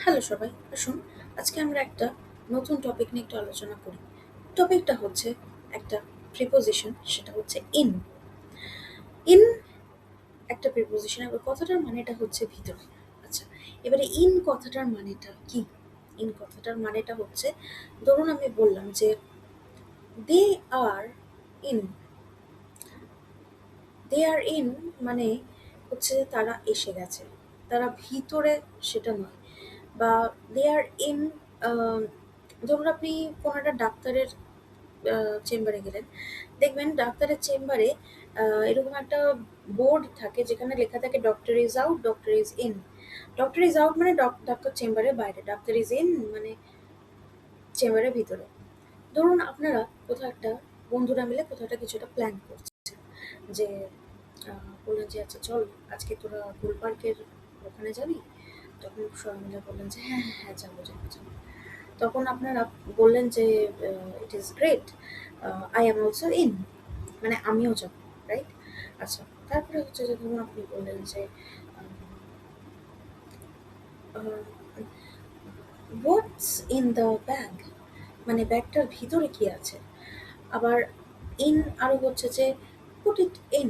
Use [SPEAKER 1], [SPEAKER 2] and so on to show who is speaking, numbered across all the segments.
[SPEAKER 1] Hello সবাই, আসুন আজকে আমরা একটা নতুন টপিক নিয়ে একটু আলোচনা করি। টপিকটা হচ্ছে একটা প্রিপোজিশন, সেটা হচ্ছে ইন। ইন একটা প্রিপোজিশন, এবার কথাটার মানেটা হচ্ছে ভিতরে। আচ্ছা, এবারে ইন কথাটার মানেটা কি? ইন কথাটার মানেটা হচ্ছে, ধরুন আমি বললাম যে দে আর ইন। দে আর ইন মানে হচ্ছে যে তারা এসে গেছে, তারা ভিতরে, সেটা নয়। বা দে আর ইন, ধরুন আপনি কোনো একটা ডাক্তারের চেম্বারে গেলেন, দেখবেন ডাক্তারের চেম্বারে এরকম একটা বোর্ড থাকে যেখানে লেখা থাকে doctor is out, doctor is in. Doctor is out মানে ডাক্তার চেম্বারের বাইরে, ডক্টর ইজ ইন মানে চেম্বারের ভিতরে। ধরুন আপনারা কোথাও একটা, বন্ধুরা মিলে কোথাও একটা কিছু একটা প্ল্যান করছে, যে বললেন যে আচ্ছা চল আজকে তোরা গোল পার্কের ওখানে যাবি। তখন সবাই মিলে বললেন যে হ্যাঁ হ্যাঁ হ্যাঁ, যাবো যাবো যাবো। তখন আপনারা বললেন যে it is great, I am also in, মানে আমিও যাব, রাইট? আচ্ছা, তারপরে হচ্ছে যে ধরুন আপনি বললেন যে হোয়াটস ইন দ্য ব্যাগ, মানে ব্যাগটার ভিতরে কি আছে। আবার ইন আরও হচ্ছে যে পুট ইট ইন।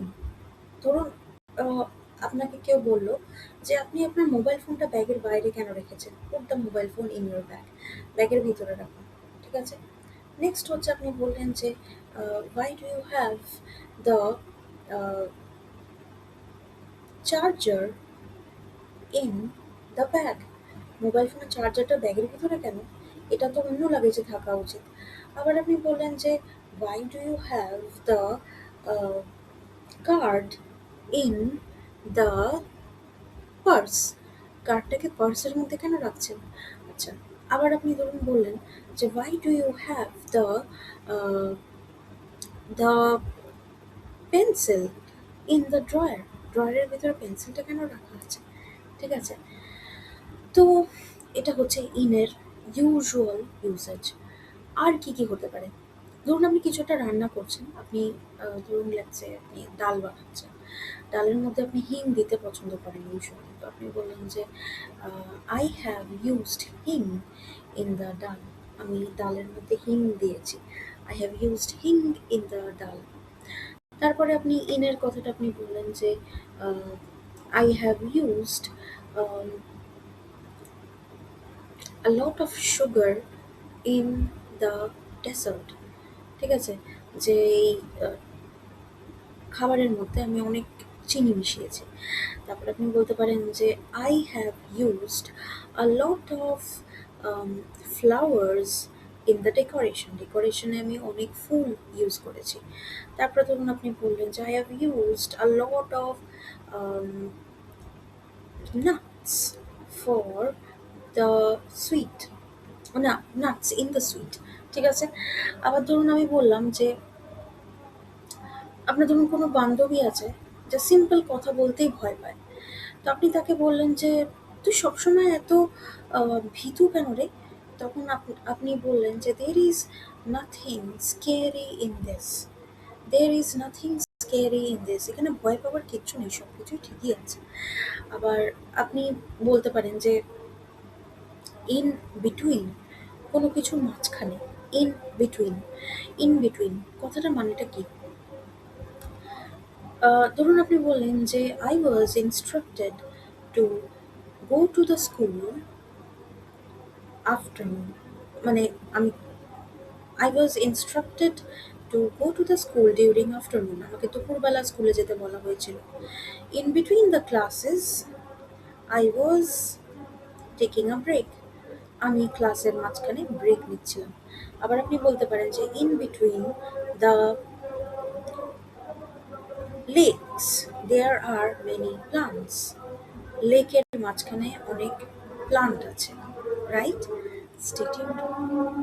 [SPEAKER 1] ধরুন আহ, আপনাকে কেউ বললো যে আপনি আপনার মোবাইল ফোনটা ব্যাগের বাইরে কেন রেখেছেন, put the mobile phone in your bag, ব্যাগের ভিতরে রাখুন। ঠিক আছে, নেক্সট হচ্ছে আপনি বললেন যে why do you have the charger in the bag, mobile ফোনের চার্জারটা ব্যাগের ভিতরে কেন, এটা তো অন্য লাগেজে থাকা উচিত। আবার আপনি বললেন যে why do you have the card in the purse, কার্ডটাকে পার্সের মধ্যে কেন রাখছেন। আচ্ছা, আবার আপনি ধরুন বললেন যে why do you have the pencil in the drawer, ড্রয়ারের ভিতরে পেন্সিলটা কেন রাখা আছে। ঠিক আছে, তো এটা হচ্ছে ইনের ইউজুয়াল ইউসেজ। আর কি কি হতে পারে, ধরুন আপনি কিছু একটা রান্না করছেন, আপনি ধরুন লাগছে আপনি ডাল বানাচ্ছেন, ডালের মধ্যে আপনি হিং দিতে পছন্দ করেন ইউজুয়ালি, তো আপনি বললেন যে আই হ্যাভ ইউজড হিং ইন দ্য ডাল, আমি ডালের মধ্যে হিং দিয়েছি, আই হ্যাভ ইউজড হিং ইন দ্য ডাল। তারপরে আপনি ইনের কথাটা আপনি বললেন যে I have used a lot of sugar in the dessert। ঠিক আছে, যে এই খাবারের মধ্যে আমি অনেক চিনি মিশিয়েছি। তারপরে আপনি বলতে পারেন যে I have used a lot of flowers in the decoration, ডেকোরেশনে আমি অনেক ফুল ইউজ করেছি। তারপরে ধরুন আপনি বললেন যে I have used a lot of nuts for the sweet, না, নাটস ইন দ্য সুইট। ঠিক আছে, আবার ধরুন আমি বললাম যে আপনার ধরুন কোনো বান্ধবী আছে যে সিম্পল কথা বলতেই ভয় পায়, তো আপনি তাকে বললেন যে তুই সবসময় এত ভীতু কেন রে। তখন আপনি বললেন যে there is nothing scary in this, there is nothing scary in this, এখানে ভয় পাওয়ার কিচ্ছু নেই, সব কিছুই ঠিকই আছে। আবার আপনি বলতে পারেন যে ইন বিটুইন, কোনো কিছুর মাঝখানে, ইন বিটুইন। ইন বিটুইন কথাটার মানেটা কি, ধরুন আপনি বললেন যে I was instructed to go to the school afternoon, মানে আমি I was instructed to go to the school during afternoon, আমাকে দুপুরবেলা স্কুলে যেতে বলা হয়েছিল। In between the classes I was taking a break, আমি ক্লাসের মাঝখানে ব্রেক নিচ্ছিলাম। আবার আপনি বলতে পারেন যে in between the lakes there are many plants, লেকের মাঝখানে অনেক প্লান্ট আছে, রাইট? Stay tuned.